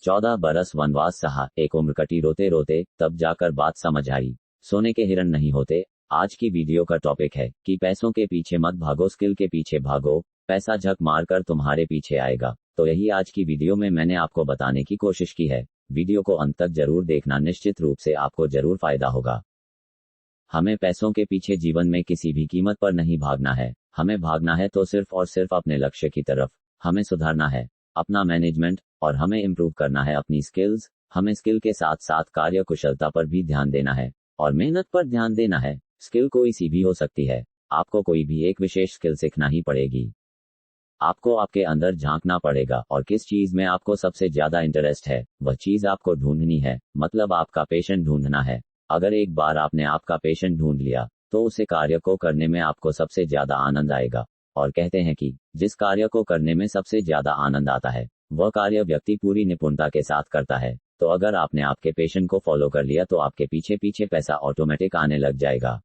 14 बरस वनवास सहा, एक उम्र कटी रोते रोते, तब जाकर बात समझ आई, सोने के हिरन नहीं होते। आज की वीडियो का टॉपिक है कि पैसों के पीछे मत भागो, स्किल के पीछे भागो, पैसा झक मारकर तुम्हारे पीछे आएगा। तो यही आज की वीडियो में मैंने आपको बताने की कोशिश की है। वीडियो को अंत तक जरूर देखना, निश्चित रूप से आपको जरूर फायदा होगा। हमें पैसों के पीछे जीवन में किसी भी कीमत पर नहीं भागना है। हमें भागना है तो सिर्फ और सिर्फ अपने लक्ष्य की तरफ। हमें सुधारना है अपना मैनेजमेंट और हमें इम्प्रूव करना है अपनी स्किल्स। हमें स्किल के साथ साथ कार्य कुशलता पर भी ध्यान देना है और मेहनत पर ध्यान देना है। स्किल कोई सी भी हो सकती है, आपको कोई भी एक विशेष स्किल सीखना ही पड़ेगी। आपको आपके अंदर झांकना पड़ेगा और किस चीज में आपको सबसे ज्यादा इंटरेस्ट है वह चीज आपको ढूंढनी है, मतलब आपका पैशन ढूंढना है। अगर एक बार आपने आपका पैशन ढूंढ लिया तो उसे कार्य को करने में आपको सबसे ज्यादा आनंद आएगा। और कहते हैं कि जिस कार्य को करने में सबसे ज्यादा आनंद आता है वह कार्य व्यक्ति पूरी निपुणता के साथ करता है। तो अगर आपने आपके पैशन को फॉलो कर लिया तो आपके पीछे पीछे पैसा ऑटोमेटिक आने लग जाएगा।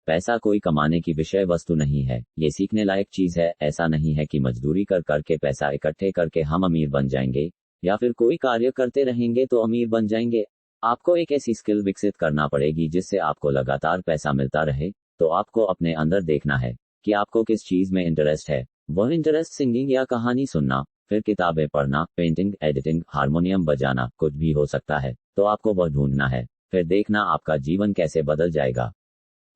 पैसा कोई कमाने की विषय वस्तु नहीं है, ये सीखने लायक चीज है। ऐसा नहीं है कि मजदूरी कर करके पैसा इकट्ठे करके हम अमीर बन जाएंगे या फिर कोई कार्य करते रहेंगे तो अमीर बन जाएंगे। आपको एक ऐसी स्किल विकसित करना पड़ेगी जिससे आपको लगातार पैसा मिलता रहे। तो आपको अपने अंदर देखना है कि आपको किस चीज में इंटरेस्ट है। वह इंटरेस्ट सिंगिंग या कहानी सुनना, फिर किताबें पढ़ना, पेंटिंग, एडिटिंग, हारमोनियम बजाना, कुछ भी हो सकता है। तो आपको वह ढूंढना है, फिर देखना आपका जीवन कैसे बदल जाएगा।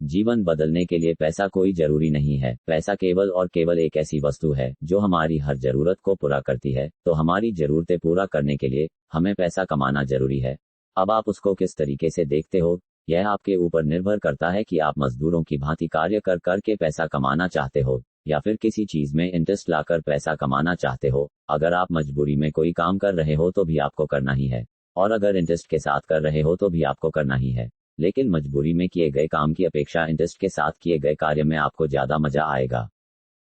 जीवन बदलने के लिए पैसा कोई जरूरी नहीं है। पैसा केवल और केवल एक ऐसी वस्तु है जो हमारी हर जरूरत को पूरा करती है। तो हमारी जरूरतें पूरा करने के लिए हमें पैसा कमाना जरूरी है। अब आप उसको किस तरीके से देखते हो यह आपके ऊपर निर्भर करता है कि आप मजदूरों की भांति कार्य कर करके पैसा कमाना चाहते हो या फिर किसी चीज में इंटरेस्ट लाकर पैसा कमाना चाहते हो। अगर आप मजबूरी में कोई काम कर रहे हो तो भी आपको करना ही है, और अगर इंटरेस्ट के साथ कर रहे हो तो भी आपको करना ही है। लेकिन मजबूरी में किए गए काम की अपेक्षा इंटरेस्ट के साथ किए गए कार्य में आपको ज्यादा मजा आएगा।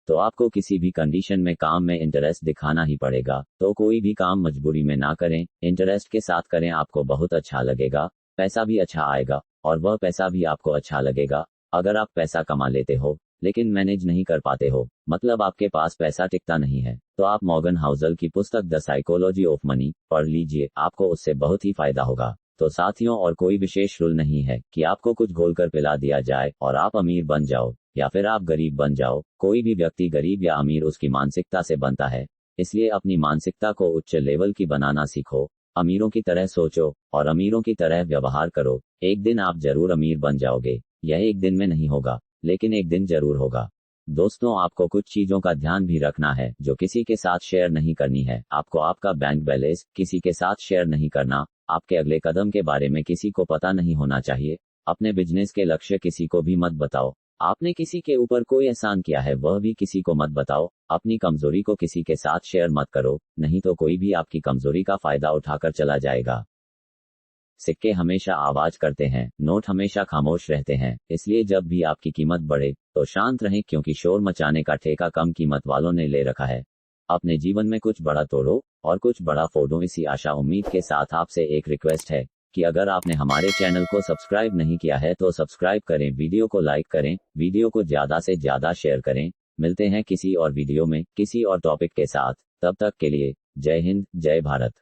तो आपको किसी भी कंडीशन में काम में इंटरेस्ट दिखाना ही पड़ेगा। तो कोई भी काम मजबूरी में ना करें, इंटरेस्ट के साथ करें। आपको बहुत अच्छा लगेगा, पैसा भी अच्छा आएगा और वह पैसा भी आपको अच्छा लगेगा। अगर आप पैसा कमा लेते हो लेकिन मैनेज नहीं कर पाते हो, मतलब आपके पास पैसा टिकता नहीं है, तो आप मॉर्गन हाउसल की पुस्तक द साइकोलॉजी ऑफ मनी पढ़ लीजिए, आपको उससे बहुत ही फायदा होगा। तो साथियों, और कोई विशेष रूल नहीं है कि आपको कुछ घोलकर पिला दिया जाए और आप अमीर बन जाओ या फिर आप गरीब बन जाओ। कोई भी व्यक्ति गरीब या अमीर उसकी मानसिकता से बनता है। इसलिए अपनी मानसिकता को उच्च लेवल की बनाना सीखो, अमीरों की तरह सोचो और अमीरों की तरह व्यवहार करो। एक दिन आप जरूर अमीर बन जाओगे। यह एक दिन में नहीं होगा, लेकिन एक दिन जरूर होगा। दोस्तों, आपको कुछ चीजों का ध्यान भी रखना है जो किसी के साथ शेयर नहीं करनी है। आपको आपका बैंक बैलेंस किसी के साथ शेयर नहीं करना। आपके अगले कदम के बारे में किसी को पता नहीं होना चाहिए। अपने बिजनेस के लक्ष्य किसी को भी मत बताओ। आपने किसी के ऊपर कोई एहसान किया है वह भी किसी को मत बताओ। अपनी कमजोरी को किसी के साथ शेयर मत करो, नहीं तो कोई भी आपकी कमजोरी का फायदा उठाकर चला जाएगा। सिक्के हमेशा आवाज करते हैं, नोट हमेशा खामोश रहते हैं। इसलिए जब भी आपकी कीमत बढ़े तो शांत रहें, क्योंकि शोर मचाने का ठेका कम कीमत वालों ने ले रखा है। अपने जीवन में कुछ बड़ा तोड़ो और कुछ बड़ा फोड़ो। इसी आशा उम्मीद के साथ आपसे एक रिक्वेस्ट है कि अगर आपने हमारे चैनल को सब्सक्राइब नहीं किया है तो सब्सक्राइब करें, वीडियो को लाइक करें, वीडियो को ज्यादा से ज्यादा शेयर करें। मिलते हैं किसी और वीडियो में किसी और टॉपिक के साथ। तब तक के लिए जय हिंद, जय भारत।